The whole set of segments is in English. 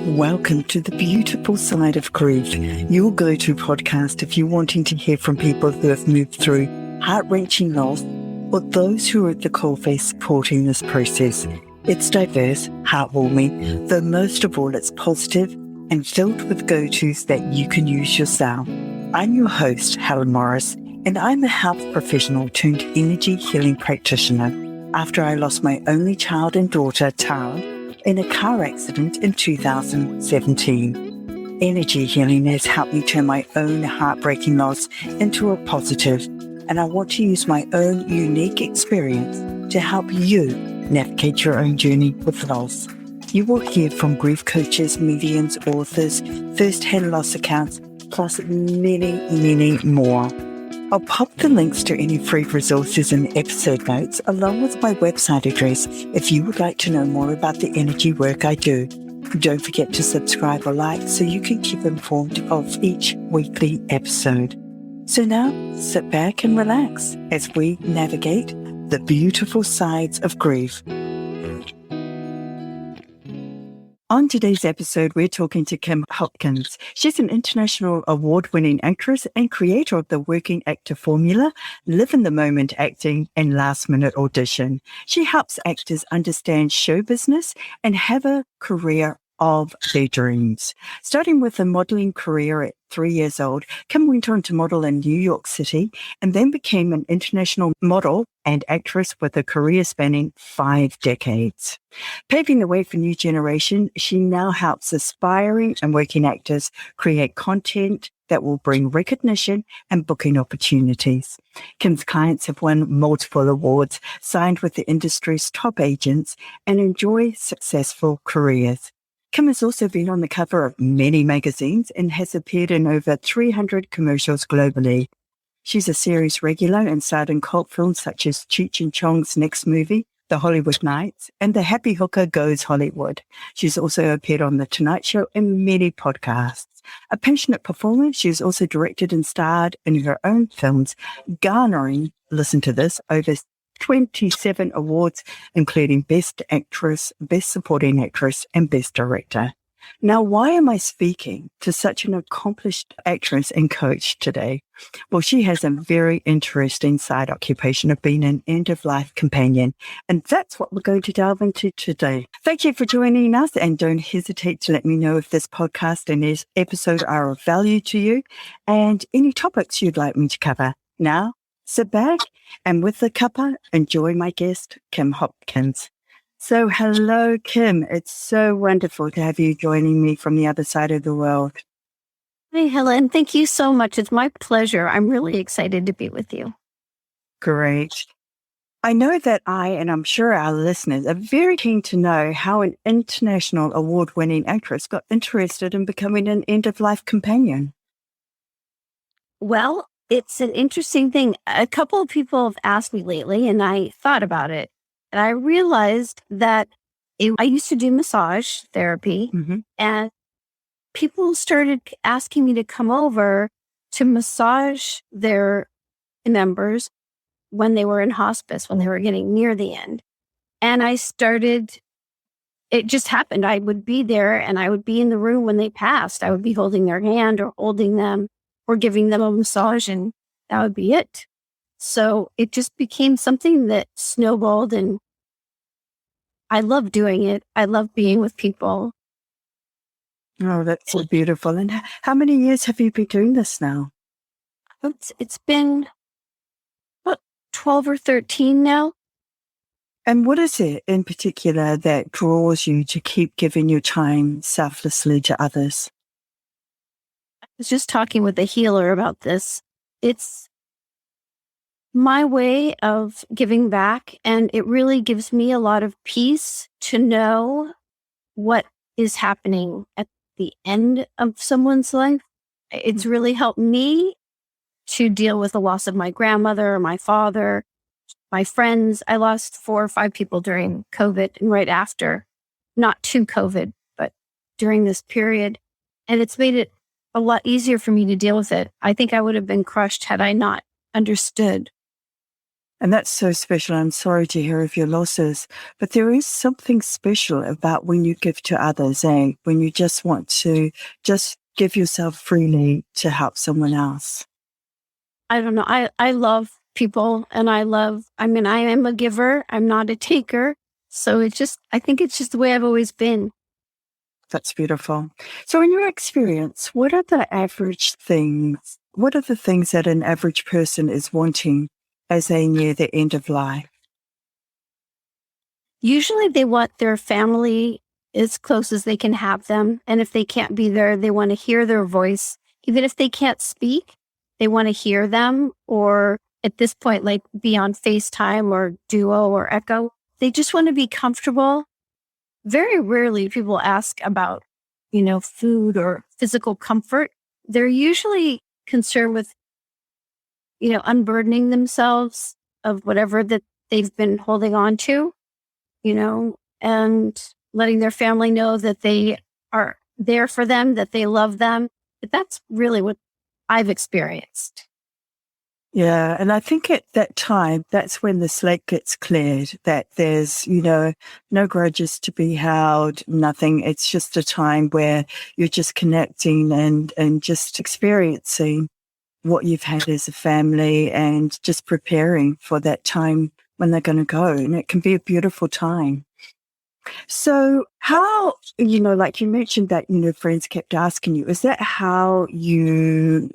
Welcome to The Beautiful Side of Grief, your go-to podcast if you're wanting to hear from people who have moved through heart-wrenching loss or those who are at the coalface supporting this process. It's diverse, heartwarming, though most of all it's positive and filled with go-tos that you can use yourself. I'm your host, Helen Morris, and I'm a health professional turned energy healing practitioner after I lost my only child and daughter, Tara, in a car accident in 2017. Energy healing has helped me turn my own heartbreaking loss into a positive, and I want to use my own unique experience to help you navigate your own journey with loss. You will hear from grief coaches, mediums, authors, first-hand loss accounts, plus many more. I'll pop the links to any free resources in the episode notes, along with my website address if you would like to know more about the energy work I do. Don't forget to subscribe or like so you can keep informed of each weekly episode. So now, sit back and relax as we navigate the beautiful sides of grief. On today's episode, we're talking to Kim Hopkins. She's an international award-winning actress and creator of the working actor formula, live in the moment acting, and last-minute audition. She helps actors understand show business and have a career of their dreams. Starting with a modeling career at 3 years old, Kim went on to model in New York City and then became an international model and actress with a career spanning 5 decades. Paving the way for new generation, she now helps aspiring and working actors create content that will bring recognition and booking opportunities. Kim's clients have won multiple awards, signed with the industry's top agents, and enjoy successful careers. Kim has also been on the cover of many magazines and has appeared in over 300 commercials globally. She's a series regular and starred in cult films such as Cheech and Chong's next movie, The Hollywood Knights, and The Happy Hooker Goes Hollywood. She's also appeared on The Tonight Show and many podcasts. A passionate performer, she's also directed and starred in her own films, garnering, listen to this, over 27 awards, including Best Actress, Best Supporting Actress, and Best Director. Now, why am I speaking to such an accomplished actress and coach today? Well, she has a very interesting side occupation of being an end-of-life companion, and that's what we're going to delve into today. Thank you for joining us, and don't hesitate to let me know if this podcast and this episode are of value to you, and any topics you'd like me to cover. Now, sit back and with the cuppa, enjoy my guest, Kim Hopkins. So hello, Kim. It's so wonderful to have you joining me from the other side of the world. Hey, Helen. Thank you so much. It's my pleasure. I'm really excited to be with you. Great. I know that and I'm sure our listeners are very keen to know how an international award-winning actress got interested in becoming an end-of-life companion. Well, it's an interesting thing. A couple of people have asked me lately, and I thought about it. And I realized that I used to do massage therapy, and people started asking me to come over to massage their members when they were in hospice, when they were getting near the end. And it just happened. I would be there and I would be in the room when they passed. I would be holding their hand or holding them or giving them a massage, and that would be it. So it just became something that snowballed, and I love doing it. I love being with people. Oh, that's so beautiful. And how many years have you been doing this now? It's been about 12 or 13 now. And what is it in particular that draws you to keep giving your time selflessly to others? I was just talking with a healer about this. It's my way of giving back, and it really gives me a lot of peace to know what is happening at the end of someone's life. It's really helped me to deal with the loss of my grandmother, my father, my friends. I lost 4 or 5 people during COVID and right after, not to COVID, but during this period. And it's made it a lot easier for me to deal with it. I think I would have been crushed had I not understood And that's so special. I'm sorry to hear of your losses, but there is something special about when you give to others, when you just want to just give yourself freely to help someone else. I don't know. I love people, and I am a giver. I'm not a taker. So I think it's just the way I've always been. That's beautiful. So in your experience, what are the things that an average person is wanting as they near the end of life? Usually they want their family as close as they can have them. And if they can't be there, they want to hear their voice. Even if they can't speak, they want to hear them, or at this point, like be on FaceTime or Duo or Echo. They just want to be comfortable. Very rarely people ask about, food or physical comfort. They're usually concerned with, unburdening themselves of whatever that they've been holding on to, and letting their family know that they are there for them, that they love them. But that's really what I've experienced. Yeah, and I think at that time, that's when the slate gets cleared, that there's, no grudges to be held, nothing. It's just a time where you're just connecting and just experiencing what you've had as a family and just preparing for that time when they're going to go. And it can be a beautiful time. So how, like you mentioned that, friends kept asking you, is that how you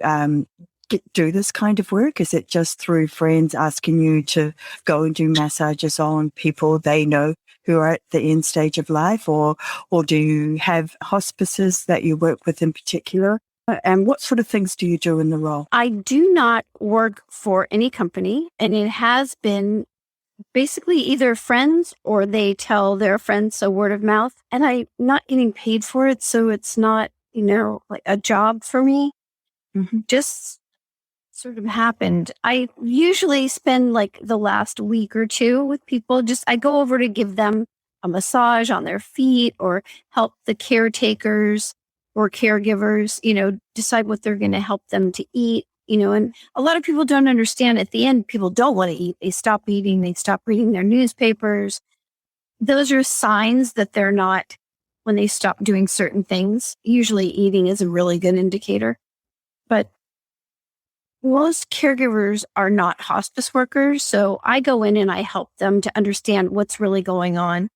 do this kind of work? Is it just through friends asking you to go and do massages on people they know who are at the end stage of life, or do you have hospices that you work with in particular? And what sort of things do you do in the role? I do not work for any company, and it has been basically either friends or they tell their friends, so word of mouth, and I'm not getting paid for it. So it's not, like a job for me. Mm-hmm. Just sort of happened. I usually spend like the last week or two with people. I go over to give them a massage on their feet or help the caretakers or caregivers, decide what they're going to help them to eat, and a lot of people don't understand at the end, people don't want to eat. They stop eating. They stop reading their newspapers. Those are signs that they're not, when they stop doing certain things. Usually eating is a really good indicator. But most caregivers are not hospice workers. So I go in and I help them to understand what's really going on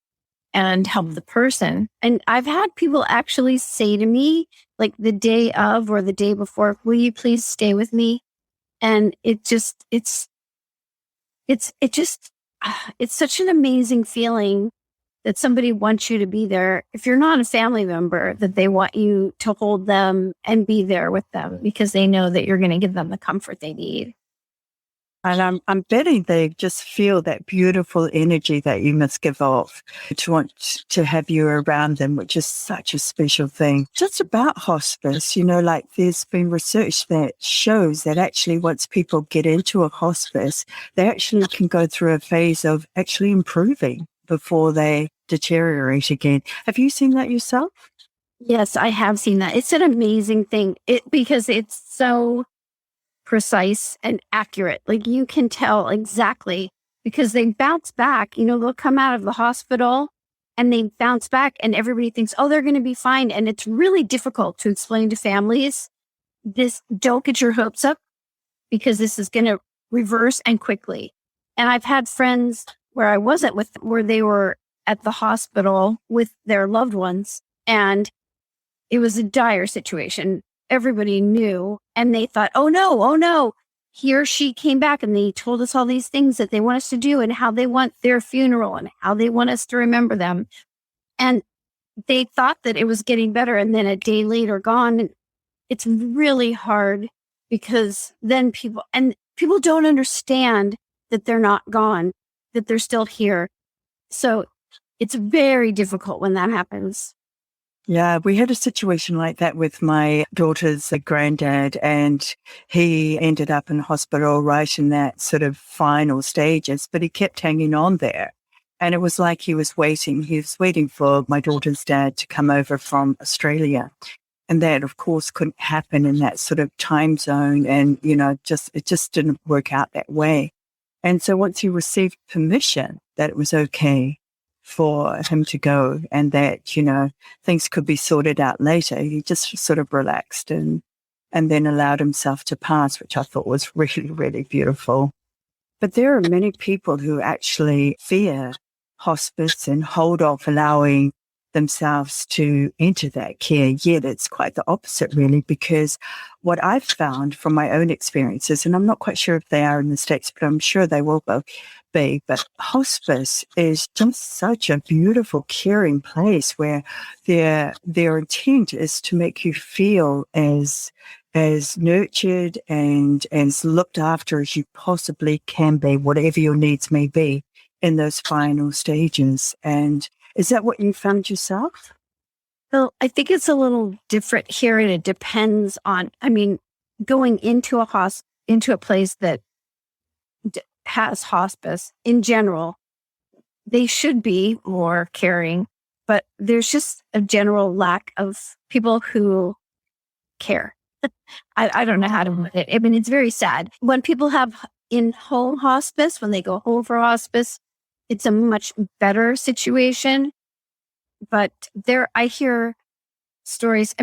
and help the person. And I've had people actually say to me, like the day of or the day before, will you please stay with me? And it's such an amazing feeling that somebody wants you to be there. If you're not a family member, that they want you to hold them and be there with them because they know that you're going to give them the comfort they need. And I'm betting they just feel that beautiful energy that you must give off to want to have you around them, which is such a special thing. Just about hospice, like there's been research that shows that actually once people get into a hospice, they actually can go through a phase of actually improving before they deteriorate again. Have you seen that yourself? Yes, I have seen that. It's an amazing thing because it's so precise and accurate. Like you can tell exactly because they bounce back, they'll come out of the hospital and they bounce back and everybody thinks, oh, they're going to be fine. And it's really difficult to explain to families don't get your hopes up because this is going to reverse and quickly. And I've had friends where I wasn't with, where they were at the hospital with their loved ones and it was a dire situation. Everybody knew and they thought, oh no, he or she came back and they told us all these things that they want us to do and how they want their funeral and how they want us to remember them. And they thought that it was getting better. And then a day later gone. And it's really hard because then people don't understand that they're not gone, that they're still here. So it's very difficult when that happens. Yeah, we had a situation like that with my daughter's granddad, and he ended up in hospital right in that sort of final stages, but he kept hanging on there. And it was like he was waiting. He was waiting for my daughter's dad to come over from Australia. And that, of course, couldn't happen in that sort of time zone. And, it just didn't work out that way. And so once he received permission that it was okay for him to go and that, things could be sorted out later, he just sort of relaxed and then allowed himself to pass, which I thought was really, really beautiful. But there are many people who actually fear hospice and hold off allowing themselves to enter that care. Yet it's quite the opposite, really, because what I've found from my own experiences, and I'm not quite sure if they are in the States, but I'm sure they will both be, but hospice is just such a beautiful, caring place where their intent is to make you feel as nurtured and as looked after as you possibly can be, whatever your needs may be in those final stages. And is that what you found yourself? Well, I think it's a little different here, and it depends on, going into a place that has hospice in general, they should be more caring, but there's just a general lack of people who care. I don't know how to put it. It's very sad. When people have in-home hospice, when they go home for hospice, it's a much better situation. But I hear stories.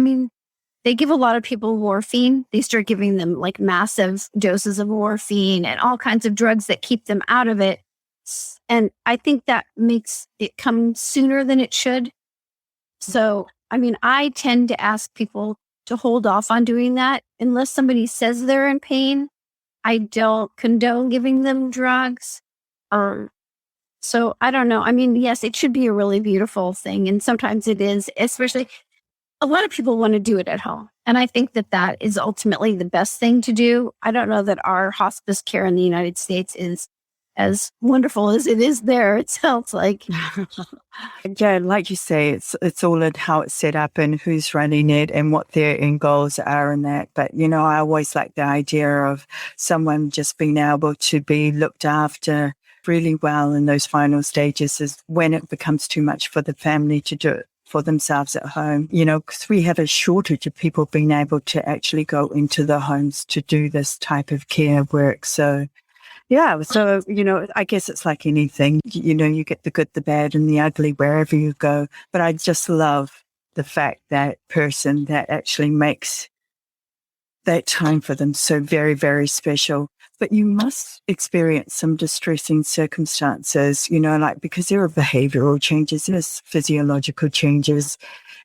They give a lot of people morphine. They start giving them like massive doses of morphine and all kinds of drugs that keep them out of it. And I think that makes it come sooner than it should. So, I tend to ask people to hold off on doing that unless somebody says they're in pain. I don't condone giving them drugs. So I don't know. Yes, it should be a really beautiful thing. And sometimes it is, especially a lot of people want to do it at home. And I think that is ultimately the best thing to do. I don't know that our hospice care in the United States is as wonderful as it is there, it sounds like. Yeah, like you say, it's all in how it's set up and who's running it and what their end goals are and that. But, I always like the idea of someone just being able to be looked after really well in those final stages is when it becomes too much for the family to do it for themselves at home, because we have a shortage of people being able to actually go into the homes to do this type of care work. So, yeah. So, I guess it's like anything, you get the good, the bad and the ugly wherever you go. But I just love the fact that person that actually makes that time for them so very, very special. But you must experience some distressing circumstances, because there are behavioral changes, there's physiological changes,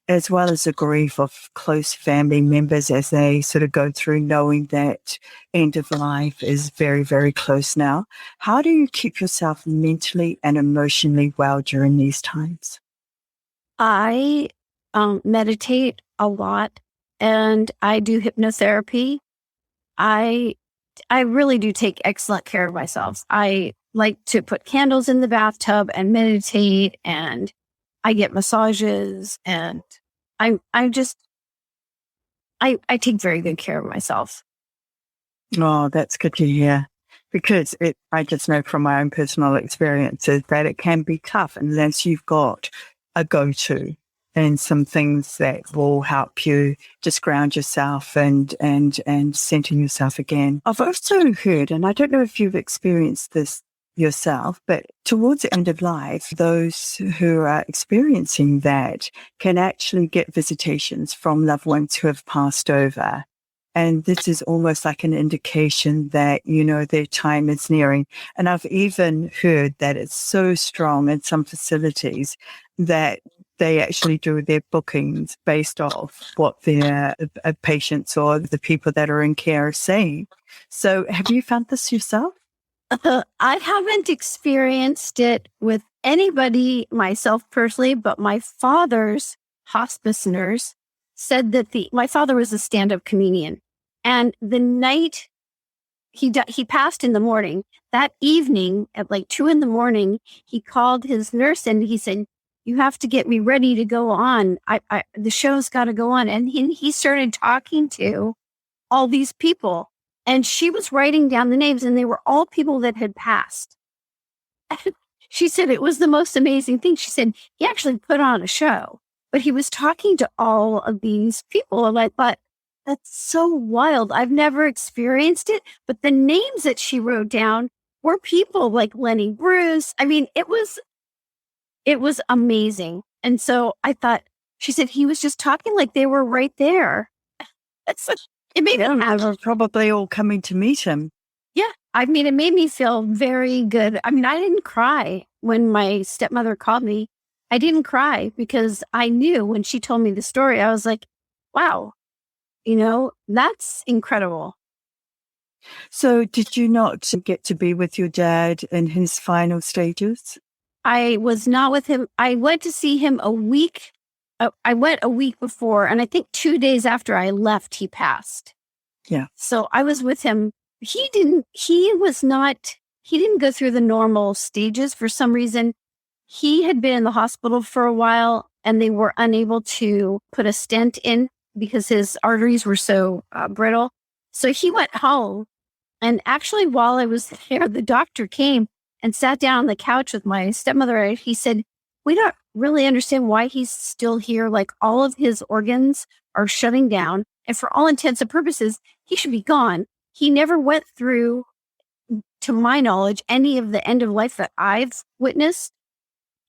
as well as the grief of close family members as they sort of go through knowing that end of life is very, very close now. How do you keep yourself mentally and emotionally well during these times? I meditate a lot and I do hypnotherapy. I really do take excellent care of myself. I like to put candles in the bathtub and meditate, and I get massages, and I take very good care of myself. Oh, that's good to hear. Because I just know from my own personal experiences that it can be tough unless you've got a go-to and some things that will help you just ground yourself and center yourself again. I've also heard, and I don't know if you've experienced this yourself, but towards the end of life, those who are experiencing that can actually get visitations from loved ones who have passed over. And this is almost like an indication that, their time is nearing. And I've even heard that it's so strong in some facilities that they actually do their bookings based off what their patients or the people that are in care are saying. So have you found this yourself? I haven't experienced it with anybody myself personally, but my father's hospice nurse said that my father was a stand-up comedian, and the night he passed in the morning, that evening at like 2 a.m, he called his nurse and he said, "You have to get me ready to go on. The show's got to go on." And he started talking to all these people, and she was writing down the names, and they were all people that had passed. She said it was the most amazing thing. She said he actually put on a show, but he was talking to all of these people. And I thought, that's so wild. I've never experienced it, but the names that she wrote down were people like Lenny Bruce. I mean, it was amazing. And so I thought, she said, he was just talking like they were right there. It made me They were probably all coming to meet him. Yeah. I mean, it made me feel very good. I mean, I didn't cry when my stepmother called me. I didn't cry because I knew when she told me the story, I was like, wow, that's incredible. So did you not get to be with your dad in his final stages? I was not with him. I went to see him a week. I went a week before, and I think 2 days after I left, he passed. Yeah. So I was with him. He didn't go through the normal stages for some reason. He had been in the hospital for a while, and they were unable to put a stent in because his arteries were so brittle. So he went home. And actually, while I was there, the doctor came and sat down on the couch with my stepmother. He said, we don't really understand why he's still here. Like, all of his organs are shutting down. And for all intents and purposes, he should be gone. He never went through, to my knowledge, any of the end of life that I've witnessed.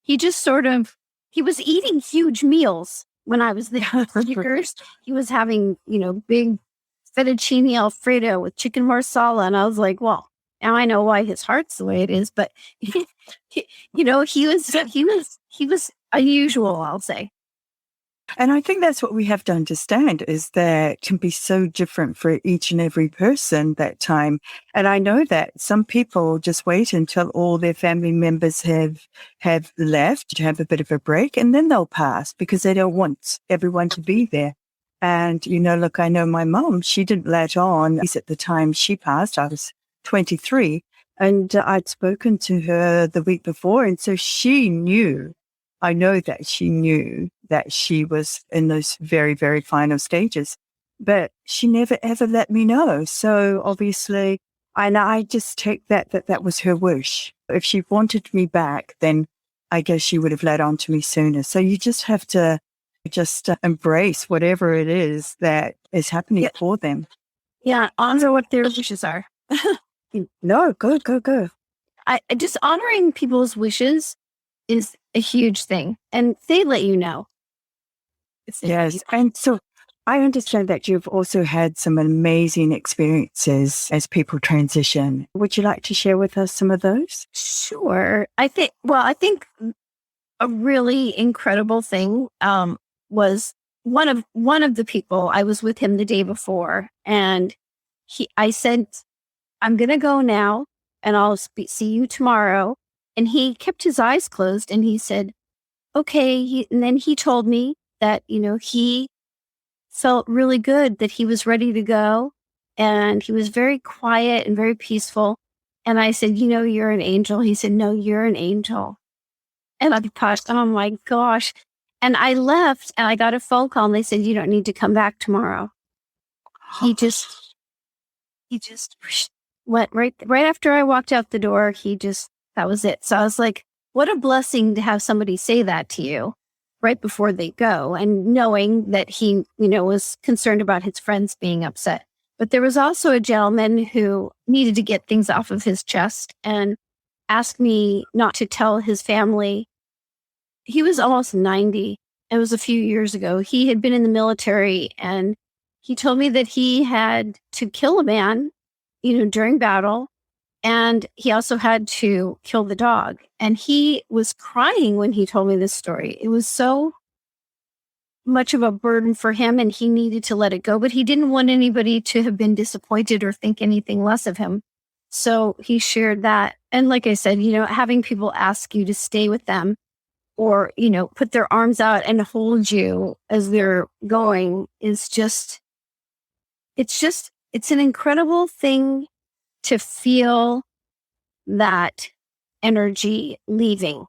He just he was eating huge meals when I was there. He was having, big fettuccine Alfredo with chicken marsala. And I was like, well, now I know why his heart's the way it is. But, he was unusual, I'll say. And I think that's what we have to understand, is that it can be so different for each and every person that time. And I know that some people just wait until all their family members have left to have a bit of a break, and then they'll pass because they don't want everyone to be there. And, look, I know my mom, she didn't let on. At least at the time she passed, I was 23, and I'd spoken to her the week before. And so she knew, I know that she knew that she was in those very, very final stages, but she never ever let me know. So obviously, and I just take that was her wish. If she wanted me back, then I guess she would have let on to me sooner. So you just have to embrace whatever it is that is happening for them. Yeah, honor what their wishes are. No, go. I just honoring people's wishes is a huge thing, and they let you know. Yes, and so I understand that you've also had some amazing experiences as people transition. Would you like to share with us some of those? Sure. I think a really incredible thing was one of the people. I was with him the day before, and I said, I'm going to go now, and I'll see you tomorrow. And he kept his eyes closed, and he said, okay. And then he told me that, he felt really good, that he was ready to go. And he was very quiet and very peaceful. And I said, you're an angel. He said, no, you're an angel. And I thought, oh my gosh. And I left, and I got a phone call, and they said, you don't need to come back tomorrow. He just went right after I walked out the door. That was it. So I was like, what a blessing to have somebody say that to you right before they go, and knowing that he, was concerned about his friends being upset. But there was also a gentleman who needed to get things off of his chest and asked me not to tell his family. He was almost 90. It was a few years ago. He had been in the military, and he told me that he had to kill a man, during battle. And he also had to kill the dog. And he was crying when he told me this story. It was so much of a burden for him, and he needed to let it go. But he didn't want anybody to have been disappointed or think anything less of him. So he shared that. And like I said, having people ask you to stay with them, or, put their arms out and hold you as they're going is it's an incredible thing to feel that energy leaving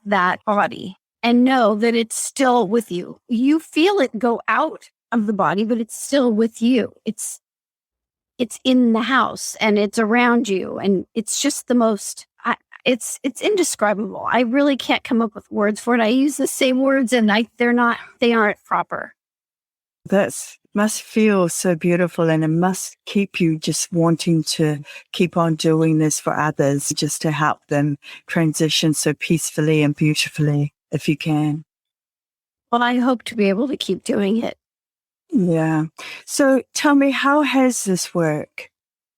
that body and know that it's still with you. You feel it go out of the body, but it's still with you. It's in the house, and it's around you, and it's just the most, it's indescribable. I really can't come up with words for it. I use the same words, and they aren't proper. That's Must feel so beautiful, and it must keep you just wanting to keep on doing this for others, just to help them transition so peacefully and beautifully, if you can. Well, I hope to be able to keep doing it. Yeah. So tell me, how has this work,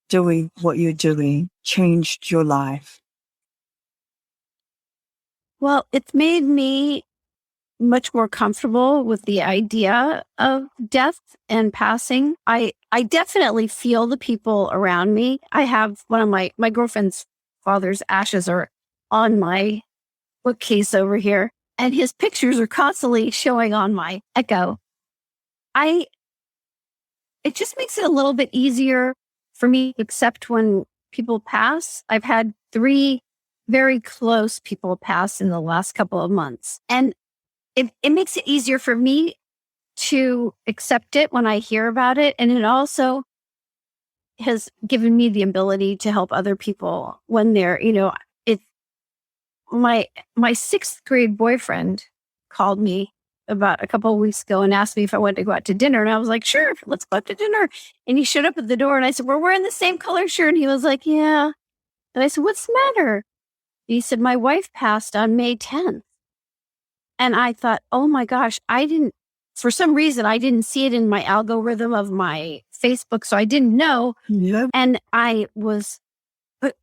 doing what you're doing, changed your life? Well, it's made me much more comfortable with the idea of death and passing. I definitely feel the people around me. I have one of my girlfriend's father's ashes are on my bookcase over here, and his pictures are constantly showing on my Echo. I It just makes it a little bit easier for me to accept when people pass. I've had 3 very close people pass in the last couple of months, and it makes it easier for me to accept it when I hear about it. And it also has given me the ability to help other people when they're, it's my 6th grade boyfriend called me about a couple of weeks ago and asked me if I wanted to go out to dinner. And I was like, sure, let's go out to dinner. And he showed up at the door and I said, we're wearing the same color shirt. And he was like, yeah. And I said, what's the matter? He said, my wife passed on May 10th. And I thought, oh my gosh, for some reason, I didn't see it in my algorithm of my Facebook. So I didn't know. Yeah. And I was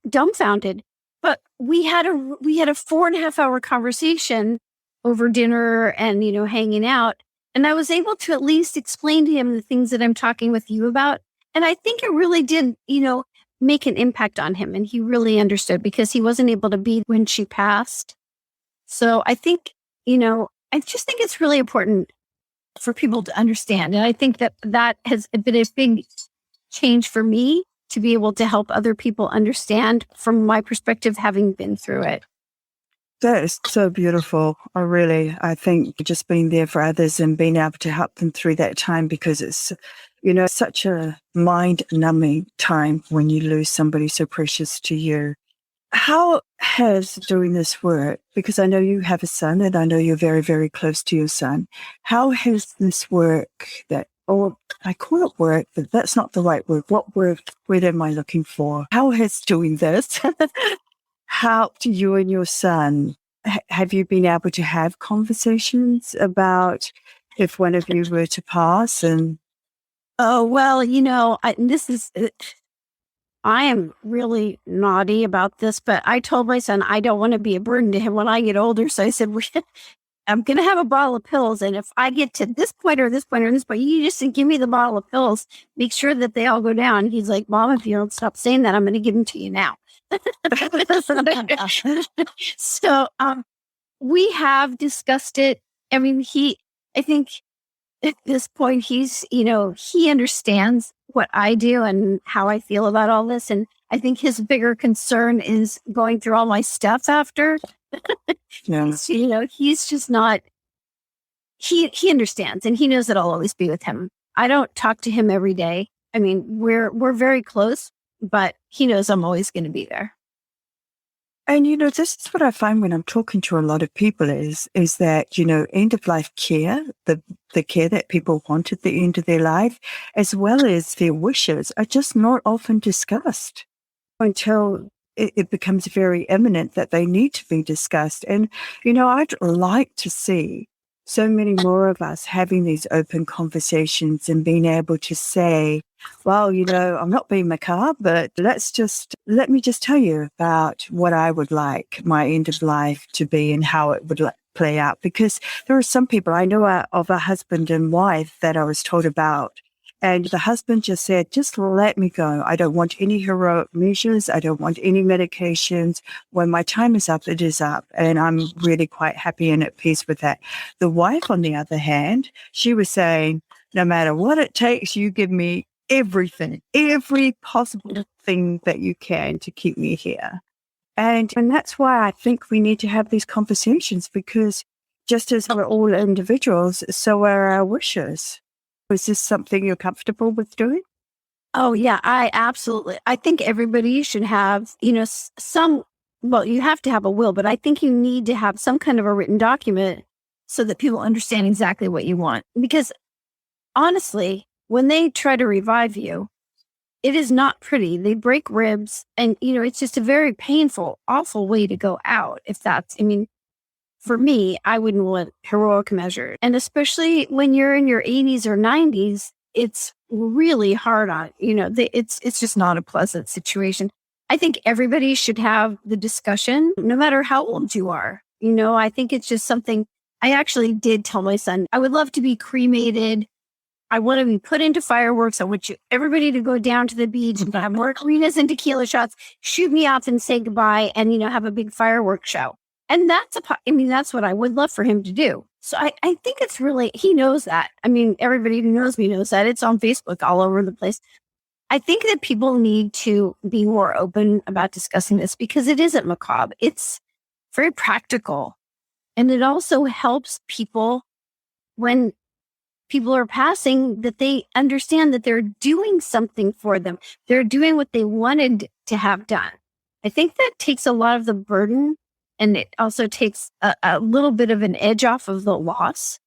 dumbfounded. But we had a 4.5 hour conversation over dinner and, hanging out. And I was able to at least explain to him the things that I'm talking with you about. And I think it really did, make an impact on him. And he really understood because he wasn't able to be when she passed. So I think, I just think it's really important for people to understand. And I think that has been a big change for me to be able to help other people understand from my perspective, having been through it. That is so beautiful. I think just being there for others and being able to help them through that time, because it's, such a mind numbing time when you lose somebody so precious to you. How has doing this work, because I know you have a son and I know you're very, very close to your son, how has this work I call it work, but that's not the right word. What word am I looking for? How has doing this helped you and your son? Have you been able to have conversations about if one of you were to pass? And oh, well, I am really naughty about this, but I told my son I don't want to be a burden to him when I get older. So I said, I'm going to have a bottle of pills. And if I get to this point or this point or this point, you just give me the bottle of pills, make sure that they all go down. He's like, Mom, if you don't stop saying that, I'm going to give them to you now. So we have discussed it. I mean, I think at this point, he understands what I do and how I feel about all this. And I think his bigger concern is going through all my stuff after. yeah. So, he's just not, he understands and he knows that I'll always be with him. I don't talk to him every day. I mean, we're very close, but he knows I'm always going to be there. And, this is what I find when I'm talking to a lot of people is that, end of life care, the care that people want at the end of their life, as well as their wishes, are just not often discussed until it becomes very imminent that they need to be discussed. And, I'd like to see so many more of us having these open conversations and being able to say, well, I'm not being macabre, but let me just tell you about what I would like my end of life to be and how it would play out. Because there are some people I know of a husband and wife that I was told about. And the husband just said, just let me go. I don't want any heroic measures. I don't want any medications. When my time is up, it is up. And I'm really quite happy and at peace with that. The wife, on the other hand, she was saying, no matter what it takes, you give me everything, every possible thing that you can to keep me here. And that's why I think we need to have these conversations, because just as we're all individuals, so are our wishes. Is this something you're comfortable with doing? Oh, yeah, I think everybody should have, you have to have a will, but I think you need to have some kind of a written document so that people understand exactly what you want. Because honestly, when they try to revive you, it is not pretty. They break ribs and, it's just a very painful, awful way to go out. For me, I wouldn't want heroic measures. And especially when you're in your 80s or 90s, it's really hard on, it's just not a pleasant situation. I think everybody should have the discussion, no matter how old you are. I think it's just something I actually did tell my son, I would love to be cremated. I want to be put into fireworks. I want everybody to go down to the beach and have margaritas and tequila shots, shoot me off and say goodbye and, have a big fireworks show. And that's what I would love for him to do. So I think it's really, he knows that. Everybody who knows me knows that. It's on Facebook all over the place. I think that people need to be more open about discussing this because it isn't macabre. It's very practical. And it also helps people when people are passing that they understand that they're doing something for them. They're doing what they wanted to have done. I think that takes a lot of the burden, and it also takes a little bit of an edge off of the loss.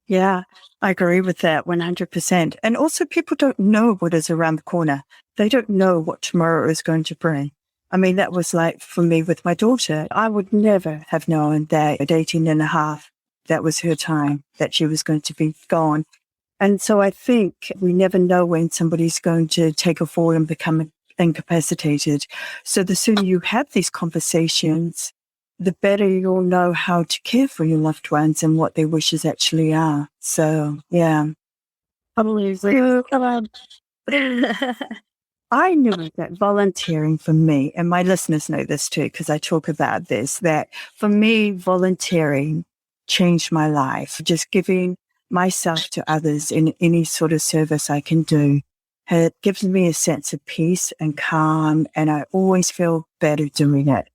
Yeah, I agree with that 100%. And also people don't know what is around the corner. They don't know what tomorrow is going to bring. That was like for me with my daughter. I would never have known that at 18 and a half, that was her time, that she was going to be gone. And so I think we never know when somebody's going to take a fall and become incapacitated. So the sooner you have these conversations, the better you'll know how to care for your loved ones and what their wishes actually are. So, yeah. Probably. I know that volunteering for me, and my listeners know this too, because I talk about this, that for me, volunteering changed my life. Just giving myself to others in any sort of service I can do. It gives me a sense of peace and calm, and I always feel better doing it.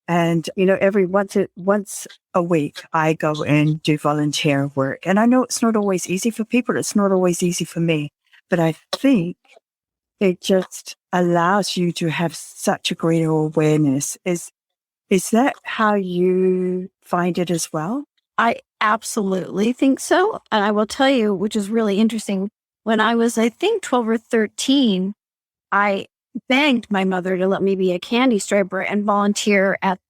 And, every once a week, I go and do volunteer work. And I know it's not always easy for people. It's not always easy for me. But I think it just allows you to have such a greater awareness. Is that how you find it as well? I absolutely think so. And I will tell you, which is really interesting, when I was, I think, 12 or 13, I begged my mother to let me be a candy striper and volunteer at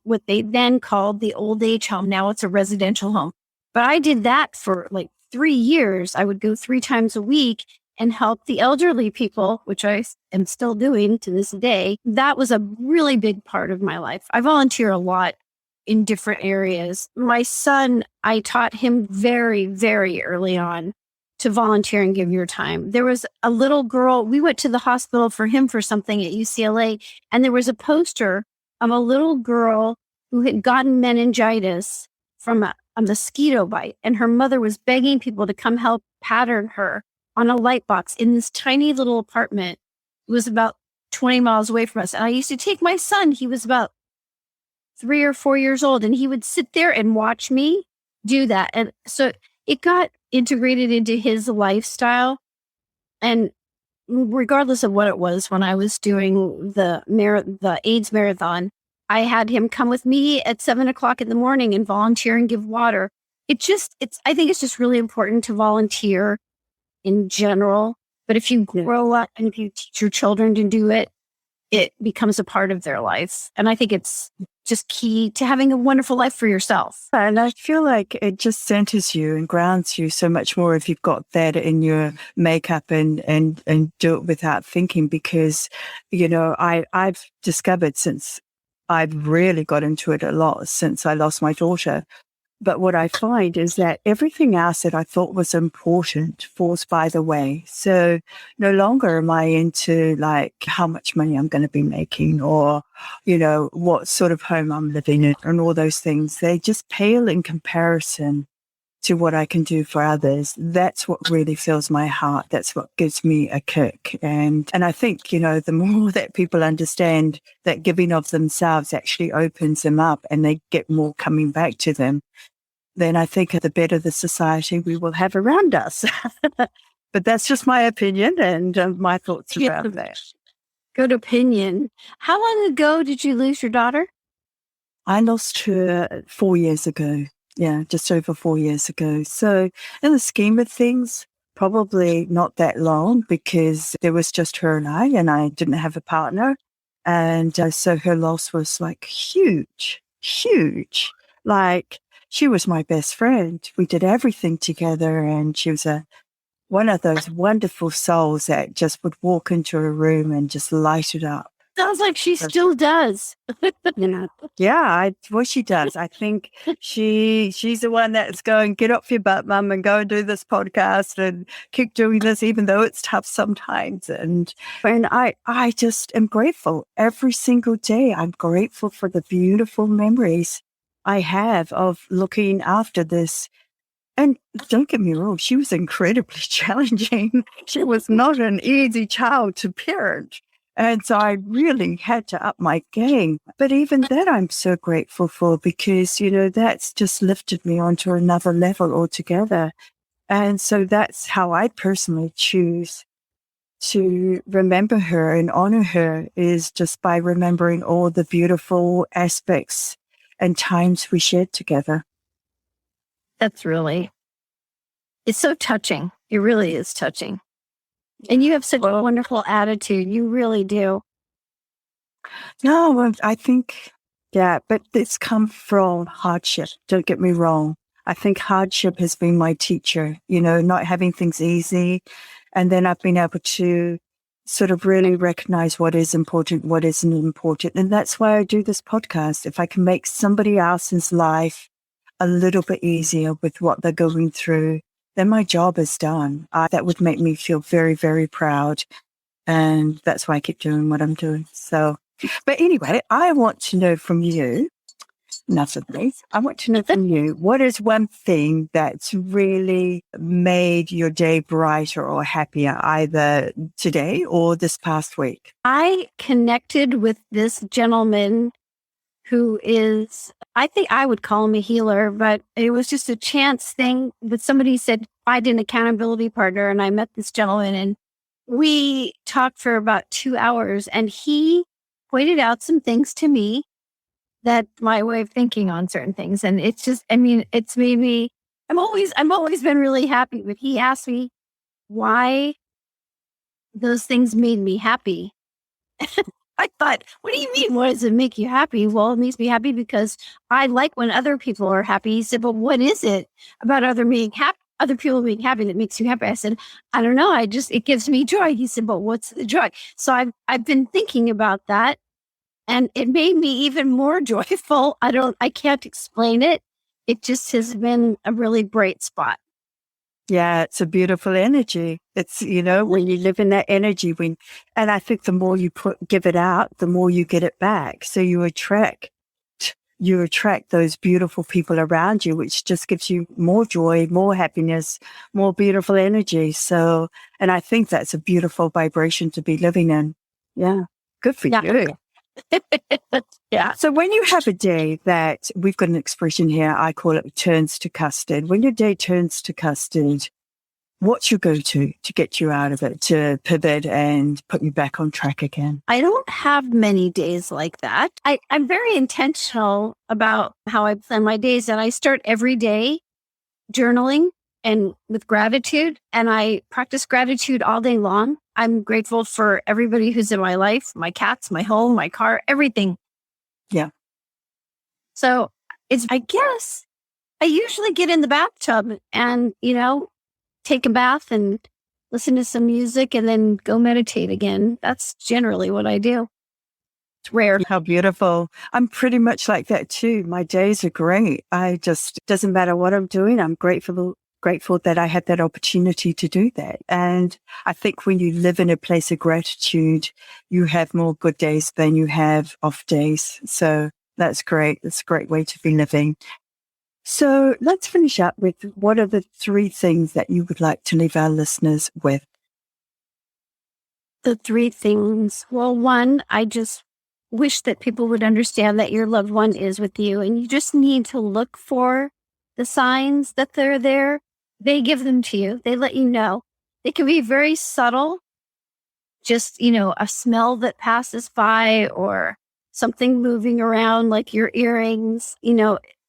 what they then called the old age home. Now it's a residential home. But I did that for like 3 years. I would go 3 times a week and help the elderly people, which I am still doing to this day. That was a really big part of my life. I volunteer a lot in different areas. My son, I taught him very, very early on to volunteer and give your time. There was a little girl, we went to the hospital for him for something at UCLA, and there was a poster of a little girl who had gotten meningitis from a mosquito bite, and her mother was begging people to come help pattern her on a light box in this tiny little apartment. It was about 20 miles away from us. And I used to take my son, he was about 3 or 4 years old, and he would sit there and watch me do that. And so it got integrated into his lifestyle. And regardless of what it was, when I was doing the AIDS marathon, I had him come with me at 7:00 in the morning and volunteer and give water. I think it's just really important to volunteer in general. But if you grow up and if you teach your children to do it, it becomes a part of their life. And I think it's just key to having a wonderful life for yourself. And I feel like it just centers you and grounds you so much more if you've got that in your makeup and do it without thinking, because, I've discovered since I've really got into it a lot since I lost my daughter. But what I find is that everything else that I thought was important falls by the way. So no longer am I into like how much money I'm going to be making or, what sort of home I'm living in and all those things. They just pale in comparison to what I can do for others. That's what really fills my heart. That's what gives me a kick. And I think, the more that people understand that giving of themselves actually opens them up and they get more coming back to them, then I think the better the society we will have around us. But that's just my opinion and my thoughts about that. Good opinion. How long ago did you lose your daughter? I lost her 4 years ago. Yeah, just over 4 years ago. So in the scheme of things, probably not that long because there was just her and I didn't have a partner. And so her loss was like huge, huge. Like she was my best friend. We did everything together, and she was one of those wonderful souls that just would walk into a room and just light it up. Sounds like she still does. Yeah, well, she does. I think she's the one that's going, get off your butt, Mum, and go and do this podcast and keep doing this, even though it's tough sometimes. And I just am grateful every single day. I'm grateful for the beautiful memories I have of looking after this. And don't get me wrong, she was incredibly challenging. She was not an easy child to parent. And so I really had to up my game. But even that I'm so grateful for because, that's just lifted me onto another level altogether. And so that's how I personally choose to remember her and honor her, is just by remembering all the beautiful aspects and times we shared together. It's so touching. It really is touching. And you have such a wonderful attitude. You really do. No, I think, but it's come from hardship. Don't get me wrong. I think hardship has been my teacher, not having things easy. And then I've been able to sort of really recognize what is important, what isn't important. And that's why I do this podcast. If I can make somebody else's life a little bit easier with what they're going through, then my job is done. That would make me feel very, very proud. And that's why I keep doing what I'm doing. So, but anyway, I want to know from you, enough of this, I want to know from you, what is one thing that's really made your day brighter or happier, either today or this past week? I connected with this gentleman who is, I think I would call him a healer, but it was just a chance thing. But somebody said, find an accountability partner. And I met this gentleman and we talked for about 2 hours, and he pointed out some things to me that my way of thinking on certain things. And it's just, it's made me, I'm always been really happy. But he asked me why those things made me happy. I thought, what do you mean? What does it make you happy? Well, it makes me happy because I like when other people are happy. He said, but what is it about other people being happy that makes you happy? I said, I don't know. It gives me joy. He said, but what's the joy? So I've been thinking about that, and it made me even more joyful. I can't explain it. It just has been a really bright spot. Yeah, it's a beautiful energy. It's, when you live in that energy, and I think the more you give it out, the more you get it back. So you attract those beautiful people around you, which just gives you more joy, more happiness, more beautiful energy. So, and I think that's a beautiful vibration to be living in. Yeah. Good for you. Yeah. So when you have a day that, we've got an expression here, I call it turns to custard. When your day turns to custard, what's your go-to to get you out of it, to pivot and put you back on track again? I don't have many days like that. I'm very intentional about how I plan my days, and I start every day journaling and with gratitude, and I practice gratitude all day long. I'm grateful for everybody who's in my life, my cats, my home, my car, everything. Yeah. So I guess I usually get in the bathtub and, take a bath and listen to some music and then go meditate again. That's generally what I do. It's rare. How beautiful. I'm pretty much like that too. My days are great. Doesn't matter what I'm doing. I'm grateful that I had that opportunity to do that. And I think when you live in a place of gratitude, you have more good days than you have off days. So that's great. That's a great way to be living. So let's finish up with, what are the 3 things that you would like to leave our listeners with? The 3 things. Well, 1, I just wish that people would understand that your loved one is with you, and you just need to look for the signs that they're there. They give them to you. They let you know. It can be very subtle. Just, a smell that passes by or something moving around like your earrings,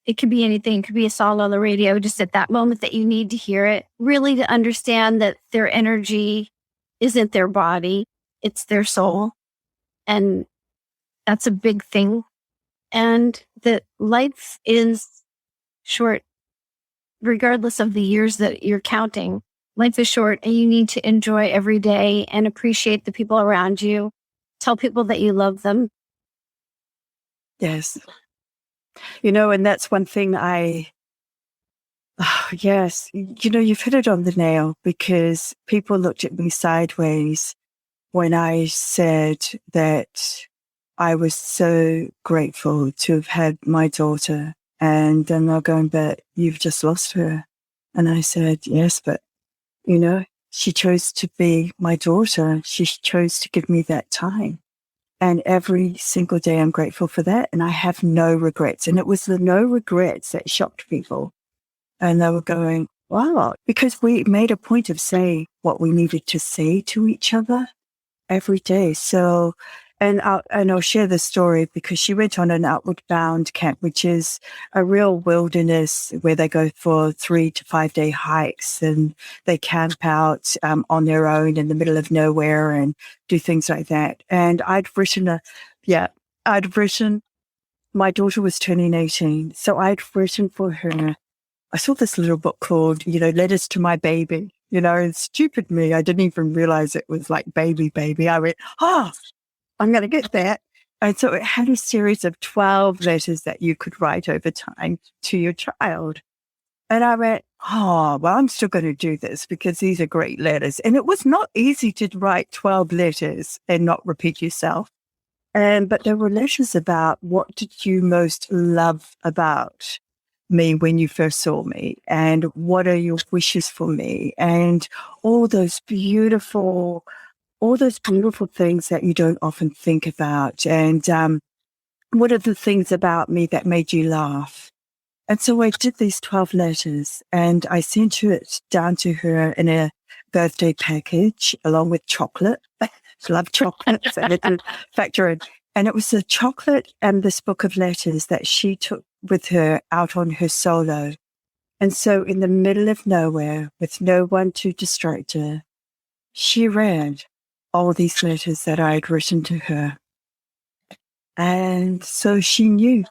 It could be anything. It could be a song on the radio, just at that moment that you need to hear it. Really to understand that their energy isn't their body, it's their soul. And that's a big thing. And that life is short, regardless of the years that you're counting. Life is short and you need to enjoy every day and appreciate the people around you. Tell people that you love them. Yes. And that's one thing yes, you've hit it on the nail, because people looked at me sideways when I said that I was so grateful to have had my daughter. And then they're going, but you've just lost her. And I said, yes, but, she chose to be my daughter. She chose to give me that time. And every single day I'm grateful for that. And I have no regrets. And it was the no regrets that shocked people. And they were going, wow, because we made a point of saying what we needed to say to each other every day. So, and I'll share the story, because she went on an outward bound camp, which is a real wilderness where they go for 3 to 5 day hikes, and they camp out on their own in the middle of nowhere and do things like that. And my daughter was turning 18. So I'd written for her. I saw this little book called, Letters to My Baby. Stupid me. I didn't even realize it was like baby. I went, I'm going to get that. And so it had a series of 12 letters that you could write over time to your child. And I went, I'm still going to do this, because these are great letters. And it was not easy to write 12 letters and not repeat yourself. But there were letters about, what did you most love about me when you first saw me? And what are your wishes for me? And all those beautiful things that you don't often think about. And what are the things about me that made you laugh? And so I did these 12 letters, and I sent it down to her in a birthday package along with chocolate. I love chocolate, so I didn't factor in. And it was the chocolate and this book of letters that she took with her out on her solo. And so in the middle of nowhere, with no one to distract her, she read all these letters that I had written to her. And so she knew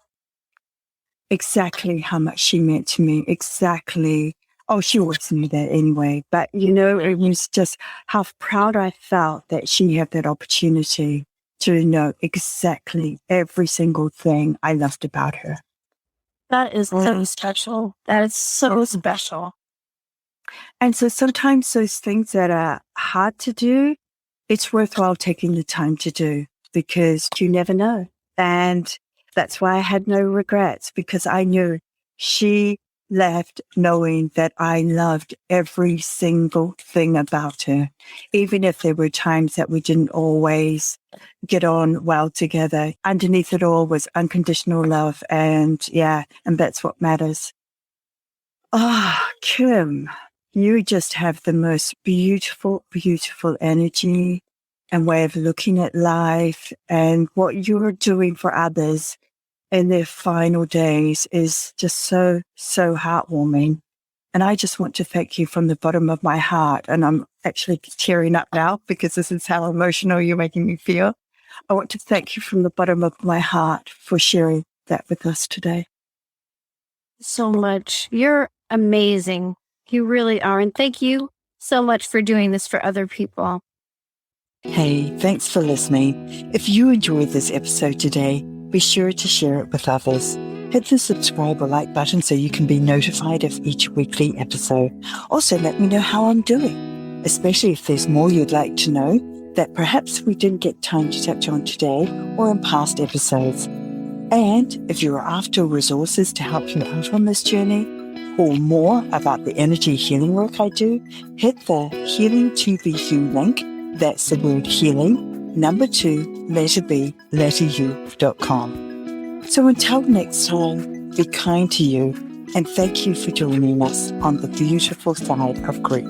exactly how much she meant to me, exactly. Oh, she always knew that anyway. But, it was just how proud I felt that she had that opportunity to know exactly every single thing I loved about her. That is so special. That is so special. And so sometimes those things that are hard to do, it's worthwhile taking the time to do, because you never know. And that's why I had no regrets, because I knew she left knowing that I loved every single thing about her, even if there were times that we didn't always get on well together. Underneath it all was unconditional love. And that's what matters. Kim, you just have the most beautiful, beautiful energy and way of looking at life, and what you're doing for others in their final days is just so, so heartwarming. And I just want to thank you from the bottom of my heart. And I'm actually tearing up now, because this is how emotional you're making me feel. I want to thank you from the bottom of my heart for sharing that with us today. So much. You're amazing. You really are. And thank you so much for doing this for other people. Hey, thanks for listening. If you enjoyed this episode today, be sure to share it with others. Hit the subscribe or like button so you can be notified of each weekly episode. Also, let me know how I'm doing, especially if there's more you'd like to know that perhaps we didn't get time to touch on today or in past episodes. And if you're after resources to help you out on this journey, or more about the energy healing work I do, hit the Healing to Be You link. That's the word healing, 2, letter B, letter U.com. So until next time, be kind to you, and thank you for joining us on the beautiful side of grief.